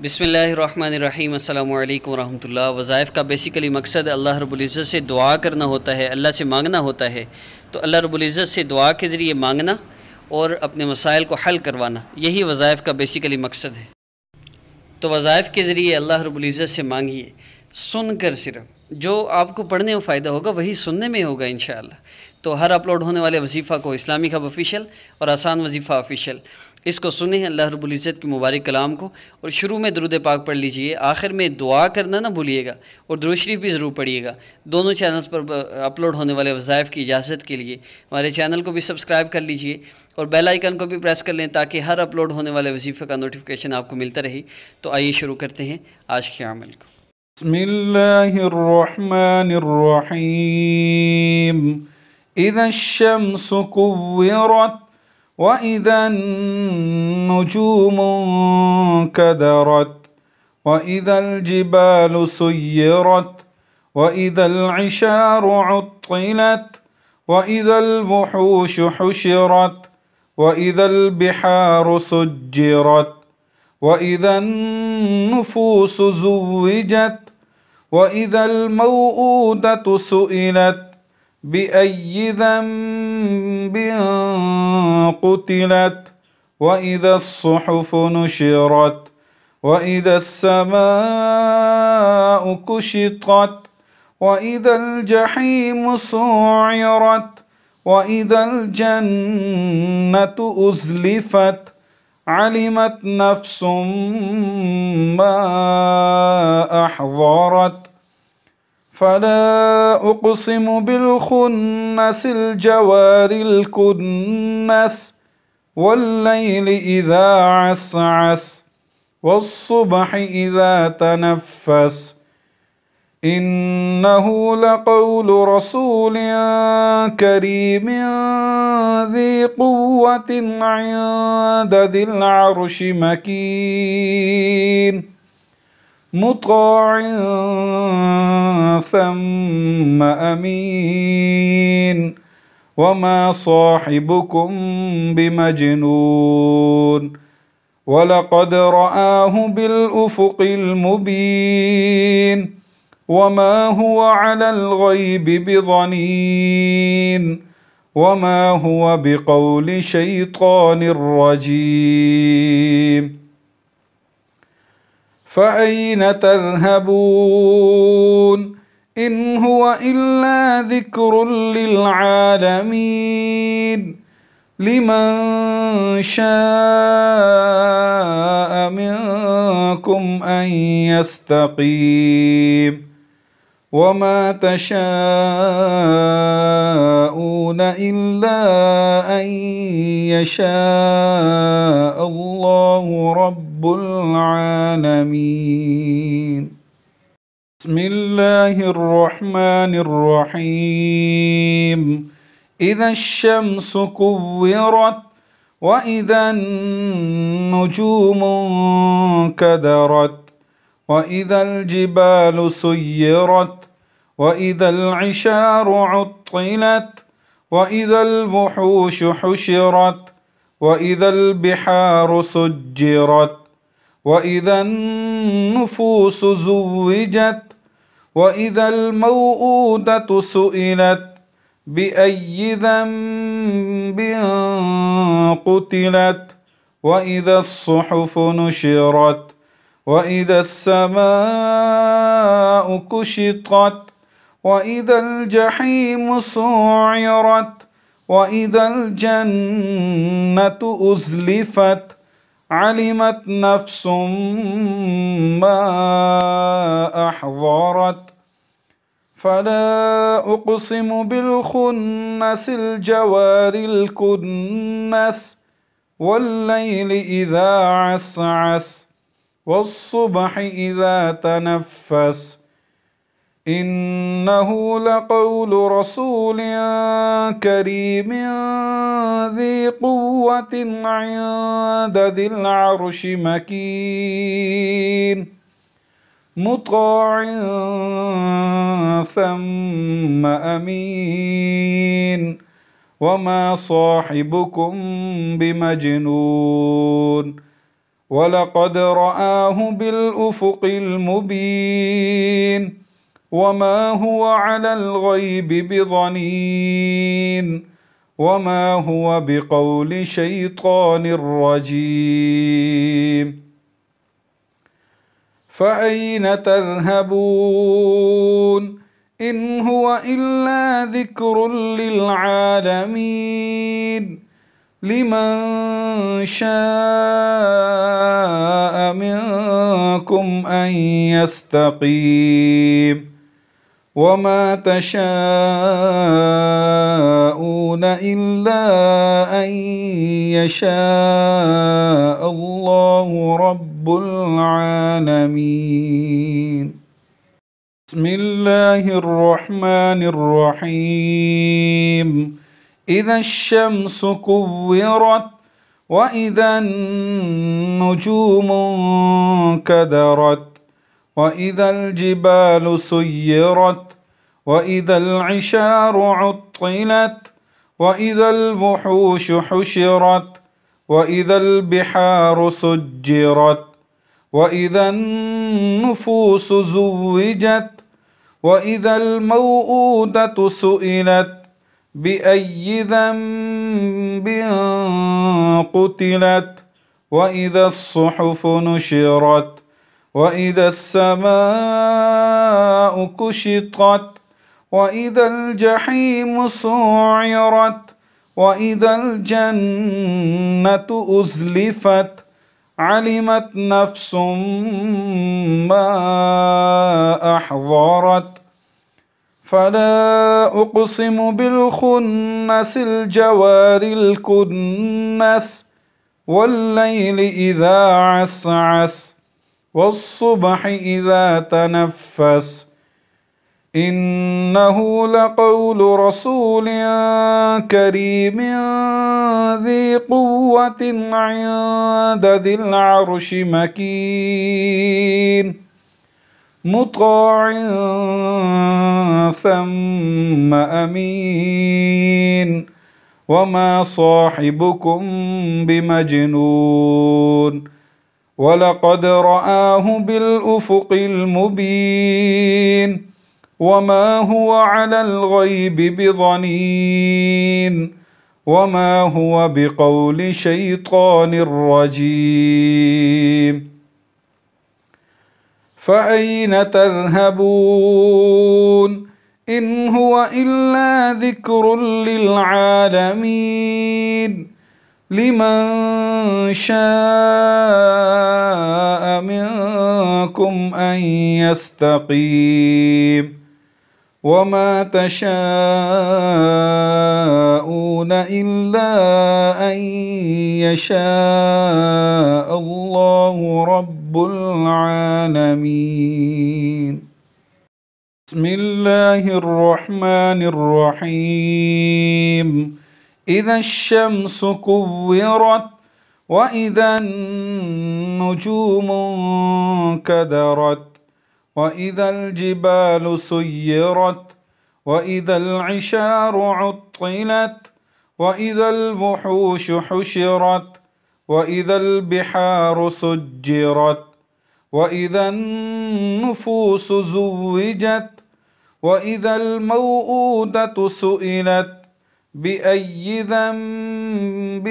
बिस्मिल्लाहिर्रहमानिर्रहीम अस्सलामु अलैकुम रहमतुल्लाह। वज़ाइफ़ का बेसिकली मकसद अल्लाह रब्बुल इज़्ज़त से दुआ करना होता है, अल्लाह से मांगना होता है। तो अल्लाह रब्बुल इज़्ज़त से दुआ के ज़रिए मांगना और अपने मसाइल को हल करवाना, यही वज़ाइफ़ का बेसिकली मकसद है। तो वज़ाइफ़ के ज़रिए अल्लाह रब्बुल इज़्ज़त से मांगिए, सुन कर सिर्फ जो आपको पढ़ने में फ़ायदा होगा वही सुनने में होगा इंशाअल्लाह। तो हर अपलोड होने वाले वजीफ़ा को इस्लामिक हब ऑफिशियल और आसान वजीफ़ा ऑफिशियल, इसको सुने अल्लाह रब्बुल इज़्ज़त के मुबारक कलाम को, और शुरू में दुरूद पाक पढ़ लीजिए, आखिर में दुआ करना ना भूलिएगा, और दुरूद शरीफ भी ज़रूर पढ़िएगा। दोनों चैनल्स पर अपलोड होने वाले वज़ाइफ़ की इजाज़त के लिए हमारे चैनल को भी सब्सक्राइब कर लीजिए और बेल आइकन को भी प्रेस कर लें ताकि हर अपलोड होने वाले वजीफ़े का नोटिफिकेशन आपको मिलता रहे। तो आइए शुरू करते हैं आज के अमल को। बिस्मिल्लाहिर्रहमानिर्रहीम। इज़ा शम्सु कुव्विरत व इज़ा नुजूमु कदरत व इज़ल जिबालु सुय्यरत व इज़ल इशारु उत्तिलत व इज़ल वुहूशु हुशिरत व इज़ल बिहारु सुज्जिरत व इज़ा नुफूसु ज़ुव्विजत व इज़ल मौऊदतु सुइलत बिअय्यि ज़ंबिन क़ुतिलत व इज़ा अस्सुहुफ़ु नुशिरत व इज़ा अस्समाअु कुशितत व इज़ल जहीमु सुइरत व इज़ल जन्नतु उज़्लिफ़त अलिमत नफ्सुम मा अहज़रत फला उक़सिमु बिलखुन्नसिल जवारिल कुन्नस वल्लैलि इज़ा अस्अस वस्सुबहि इज़ा तनफ़्फ़स इन्नहु लक़ौलु रसूलिन करीमिन ज़ी क़ुव्वतिन इंद ज़िल अर्शि मकीन मुत्ताअन सम्म अमीन वमा साहिबुकुम बिमजनून वलक़द रआहु बिलउफ़ुक़िल मुबीन वमा हुवा अलल ग़ैबि बिज़नीन वमा हुवा बिक़ौलि शैतानिर रजीम फ़अय्न तज़हबून इन हुवा इल्ला ज़िक्रुन लिलआलमीन लिमन शाअ मिनकुम अन यस्तक़ीम वमा तशाऊन इल्ला अन यशाअ अल्लाहु रब्बुल आलमीन। बिस्मिल्लाहिर्रहमानिर्रहीम। इज़ा शम्सु कुव्विरत व इज़ा नुजूमु कदरत व इज़ल जिबालु सुय्यरत व इज़ल इशारु उत्तिलत व इज़ल वुहूशु हुशिरत व इज़ल बिहारु सुज्जिरत व इज़ा नुफूसु ज़ुव्विजत व इज़ल मौऊदतु सुइलत बिअय्यि ज़ंबिन क़ुतिलत व इज़ा अस्सुहुफ़ु नुशिरत व इज़ा अस्समाअु कुशितत व इज़ल जहीमु सुइरत व इज़ल जन्नतु उज़्लिफ़त अलिमत नफ्सुम मा अहज़रत फला उक़सिमु बिलखुन्नसिल जवारिल कुन्नस वल्लैलि इज़ा अस्अस वस्सुबहि इज़ा तनफ़्फ़स इन्नहु लक़ौलु रसूलिन करीमिन ज़ी क़ुव्वतिन इंद ज़िल अर्शि मकीन मुत्ताअन सम्म अमीन वमा साहिबुकुम बिमजनून ولقد رآه بالأفق المبين وما هو على الغيب بضنين وما هو بقول شيطان رجيم فأين تذهبون إن هو إلا ذكر للعالمين لمن شاء منكم أن يستقيم وما تشاءون إلا أن يشاء الله رب العالمين بسم الله الرحمن الرحيم إذا الشمس كورت وإذا النجوم انكدرت وإذا الجبال سيرت وإذا العشار عطلت وإذا الوحوش حشرت وإذا البحار سجرت وإذا النفوس زوجت وإذا الموءودة سئلت بأي ذنب قتلت وإذا الصحف نشرت وإذا السماء كشطت وإذا الجحيم سعرت وإذا الجنة أزلفت علمت نفس ما أحضرت فلا أقسم بالخنس الجوار الكنس والليل إذا عسعس والصبح إذا تنفس إنه لقول رسول كريم ذي قوة عند ذي العرش مكين مطاع ثم أمين وما صاحبكم بمجنون ولقد رآه بالأفق المبين وما هو على الغيب بضنين وما هو بقول شيطان رجيم فأين تذهبون إن هو إلا ذكر للعالمين لمن شاء منكم أن يستقيم وما تشاءون إلا أن يشاء الله رب العالمين بسم الله الرحمن الرحيم إذا الشمس كورت وإذا النجوم انكدرت وإذا الجبال سيرت وإذا العشار عطلت وإذا الوحوش حشرت وإذا البحار سجرت وإذا النفوس زوجت وإذا الموءودة سئلت بأي ذنب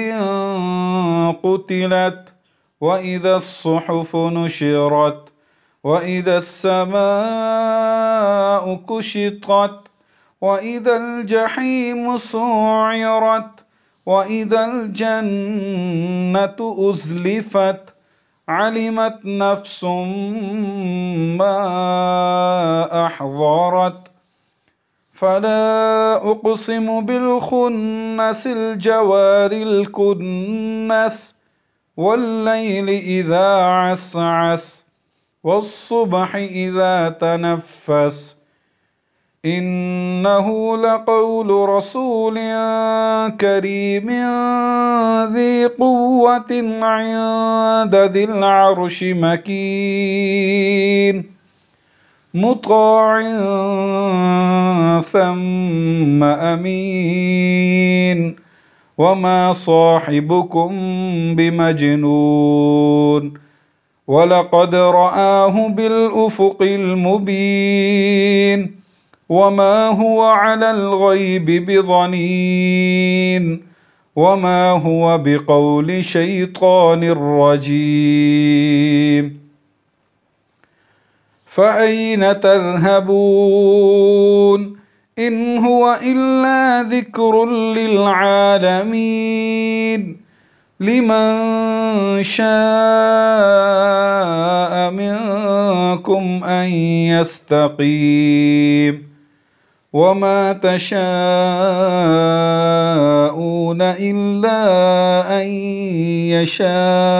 قتلت وإذا الصحف نشرت وإذا السماء كشطت وإذا الجحيم سعرت وإذا الجنة أزلفت علمت نفس ما أحضرت فلا أقسم بالخنس الجوار الكنس والليل إذا عسعس والصبح إذا تنفس إنه لقول رسول كريم ذي قوة عند ذي العرش مكين مطاع ثم أمين وما صاحبكم بمجنون ولقد رآه بالأفق المبين وما هو على الغيب بضنين وما هو بقول شيطان رجيم فأين تذهبون إن هو إلا ذكر للعالمين لمن شاء منكم أن يستقيم وما تشاءون إلا أن يشاء